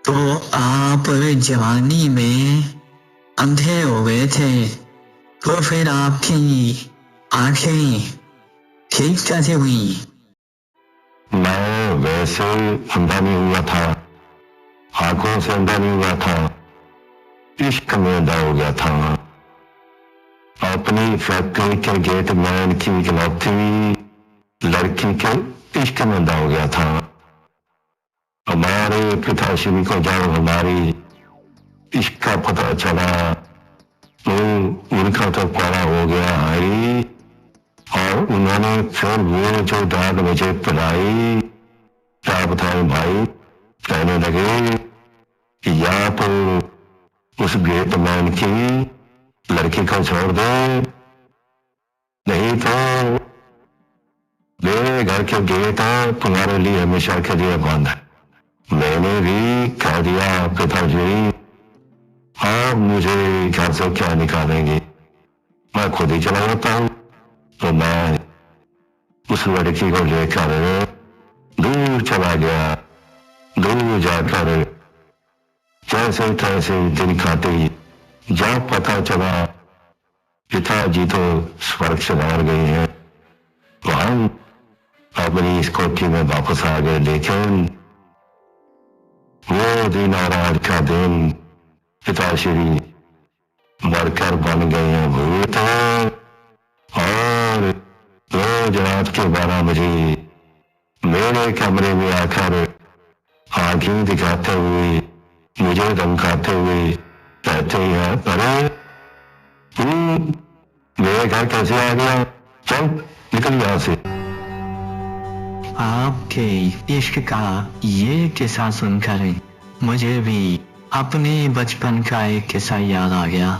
तो आप जवानी में अंधे हो गए थे, तो फिर आपकी आंखें ठीक कैसे हुई? मैं वैसे अंधा नहीं हुआ था, आंखों से अंधा नहीं हुआ था, इश्क में अंधा हो गया था। अपनी फैक्ट्री के गेटमैन की इकलौती लड़की के इश्क में अंधा हो गया था। हमारे पिताश्री को जब हमारी इश्क का पता चला तो उनका तो पारा हो गया हाई, और उन्होंने फिर वो जो डांट मुझे पिलाई, क्या बताएं भाई, कहने लगे कि या तो उस गेटमैन की लड़की को छोड़ दे, नहीं तो मेरे घर के गेट तुम्हारे लिए हमेशा के लिए बंद है। मैंने भी कह दिया पिताजी, आप मुझे घर से क्या निकालेंगे, मैं खुद ही चला जाता हूँ। तो मैं उस लड़की को लेकर दूर चला गया। दूर जाकर जैसे तैसे दिन काटी, जब पता चला पिताजी तो स्वर्ग से बाहर गए हैं, तो हम अपनी इस कोठी में वापस आ गए। लेकिन वो दिन और आज का दिन पिताश्री बढ़कर बन गए हैं भूत, और रोज रात के 12 बजे मेरे कमरे में आकर आंखें दिखाते हुए, मुझे धमकाते हुए कहते हैं, अरे तू मेरे घर कैसे आ गया, चल निकल यहाँ से। आपके इश्क का ये किस्सा सुनकर मुझे भी अपने बचपन का एक किस्सा याद आ गया।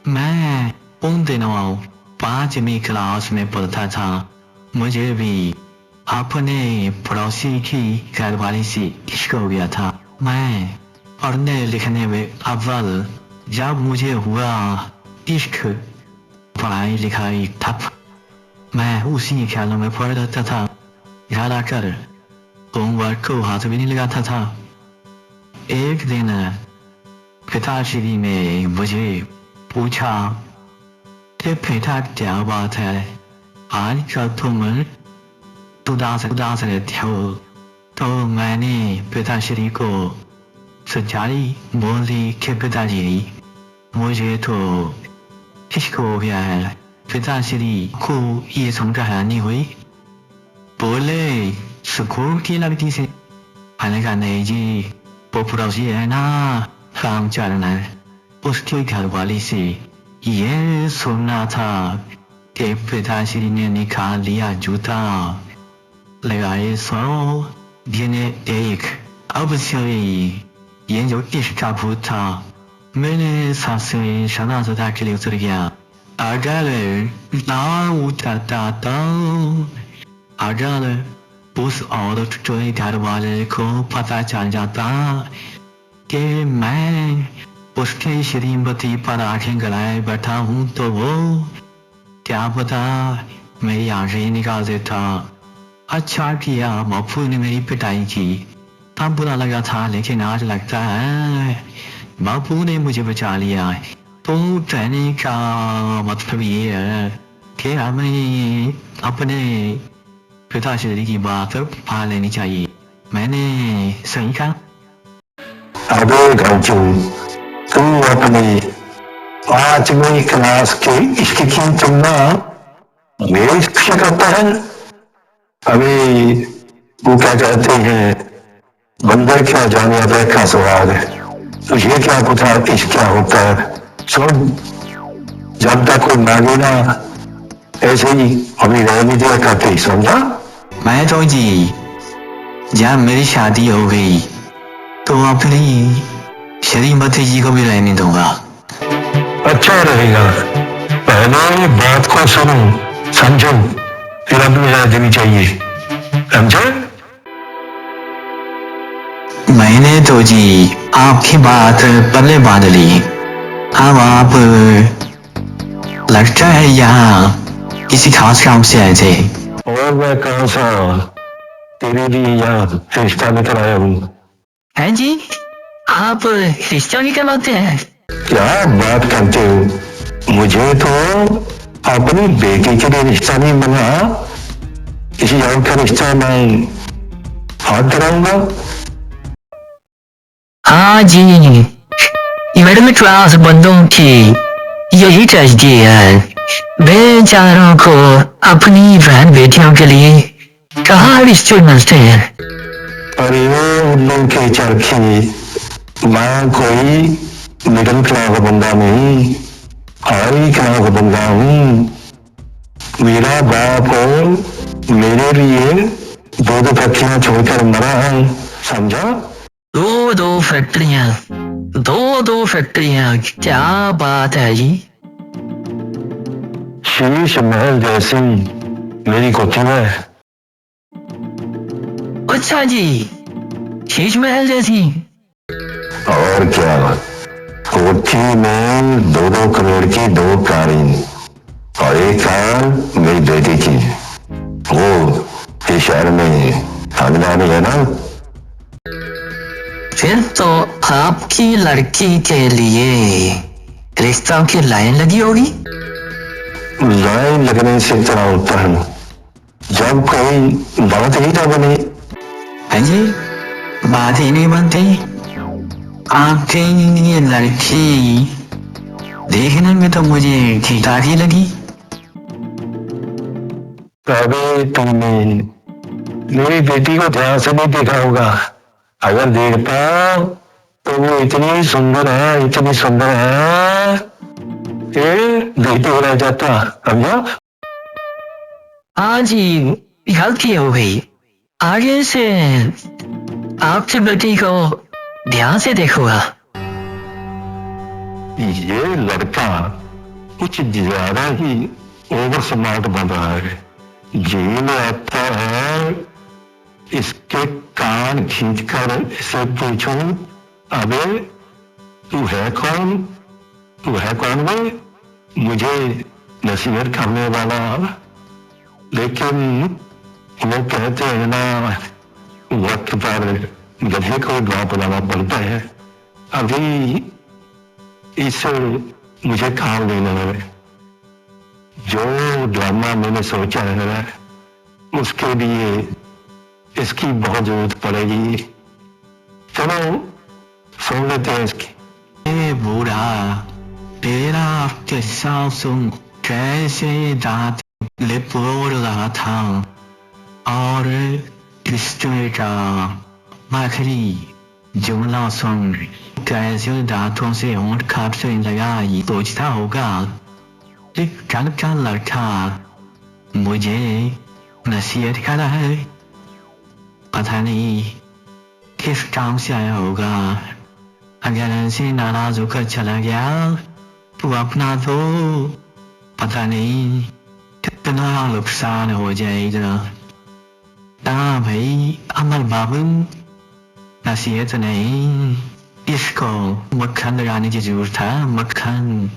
मैं उन दिनों 5वीं क्लास में पढ़ता था। मुझे भी अपने पड़ोसी की घरवाली से इश्क हो गया था। मैं पढ़ने लिखने में अव्वल, जब मुझे हुआ इश्क, पढ़ाई लिखाई ठप। मैं उसी ख्यालों में पड़ रहता था, ज्यादातर होमवर्क को हाथ भी नहीं लगाता था। एक दिन पिताश्री ने मुझे पूछा कि बेटा क्या बात है, आजकल तुम उदास उदास रहते हो। तो मैंने पिताश्री को सच्चाई बोल दी कि पिताजी, मुझे तो इश्क हो गया है। पिताश्री को ये सुनकर हैरानी हुई, बोले स्कूल की लड़की से? मैंने कहा नहीं जी, वो पड़ोसी है ना, रामचरण है, उसके घर वाली से ये सुनना था कि पिताश्री ने निकाल लिया जूता, लगाए 100 गिने 1। अब से ये जो इश्क का भूत था मेरे साथ से सदा सदा के लिए उतर गया। अगर ना उतरता तो, अगर उस औरत के घर वाले को पता चल जाता कि मैं उसके श्रीमती पर आंखें गड़ाए बैठा हूँ, तो वो क्या पता मेरी आंखें निकाल देता। अच्छा किया बापू ने मेरी पिटाई की, तब बुरा लगा था, लेकिन आज लगता है बापू ने मुझे बचा लिया। तो कहने का मतलब ये है कि हमें अपने पिताश्री की बात पा लेनी चाहिए। मैंने सही कहा? अबे घंचू, तू अपनी 5वीं क्लास के इश्क की तुलना मेरे से करता है? अभी वो क्या कहते हैं, बंदर क्या जाने अबे का सवाल है, तुझे क्या पता इश्क क्या होता है? सुन, जब तक कोई मांगे ना, ऐसे ही अभी रहने दिया करते, समझा? मैं तो जी, जब मेरी शादी हो गई तो अपनी श्रीमती जी को भी रहने दूंगा। अच्छा रहेगा, पहले बात को सुनो, समझो, फिर अपनी राय देनी चाहिए, समझे? मैंने तो जी आपकी बात पहले बांध ली। अब आप लगता है यहाँ किसी खास काम से आए थे। और मैं कौन सा तेरे लिए यहाँ रिश्ता लेकर आया हूँ? हैं जी, आप रिश्ता नहीं करवाते हैं? क्या बात करते हो? मुझे तो अपनी बेटी के लिए रिश्ता नहीं बना, किसी और का रिश्ता मैं हाथ कराऊंगा? हाँ जी, मिडिल क्लास बंदों की यही ट्रेजेडी है। बेचारों को अपनी बहन बेटियों के लिए कहाँ रिश्ते मिलते हैं। अरे वो उन के चरखी, मैं कोई मिडिल क्लास बंदा नहीं, हाई क्लास बंदा हूँ। मेरा बाप मेरे लिए दो दो फैक्ट्रियां छोड़कर मरा है, समझा? दो फैक्ट्रियाँ, दो फैक्ट्रियाँ, क्या बात है जी। शीश महल जैसी मेरी कोठी में। अच्छा जी, शीश महल जैसी। और क्या, कोठी में दो दो करोड़ की दो कारें और एक कार मेरी बेटी की। वो इस शहर में खानदानी है ना। फिर तो आपकी लड़की के लिए रिश्तों की लाइन लगी होगी। लाइन लगने से क्या होता है, जब कोई बात ही ना बने। हाँ जी, बात ही नहीं बनती। आपकी ये लड़की देखने में तो मुझे ठीक ठाक ही लगी। अबे तुमने मेरी बेटी को ध्यान से नहीं देखा होगा। अगर देखता तो वो इतनी सुंदर है, इतनी सुंदर है कि देखते रह जाता, समझा? हाँ जी, गलती हो गई। आगे से आपकी बेटी को ध्यान से देखूंगा। ये लड़का कुछ ज्यादा ही ओवर स्मार्ट बन रहा है। जेल आता है, इसके कान खींचकर इसे पूछूं, अबे तू है कौन? तू है कौन बे? मुझे नसीहत करने वाला। लेकिन वो कहते हैं ना, वक्त पर गधे को गाँव बुलाना पड़ता है। अभी इसे मुझे काम लेना है। जो ड्रामा मैंने सोचा है उसके लिए इसकी बहुत जरूरत पड़ेगी। चलो सुन लेते हैं इसकी। ए बूढ़ा, तेरा किस्सा सुन कैसे दांत लिपोड़ रहा था और किस्से का आखिरी जुमला सुन कैसे दांतों से होंठ काटने लगा, ये सोचता होगा एक कल का लड़का मुझे नसीहत कर रहा है, पता नहीं किस काम से आया होगा। अगर ऐसे नाराज होकर चला गया तो अपना तो पता नहीं कितना नुकसान हो जाएगा। हाँ भाई अमर बाबू, नसीहत नहीं, इसको मक्खन लगाने की जरूरत था, मक्खन।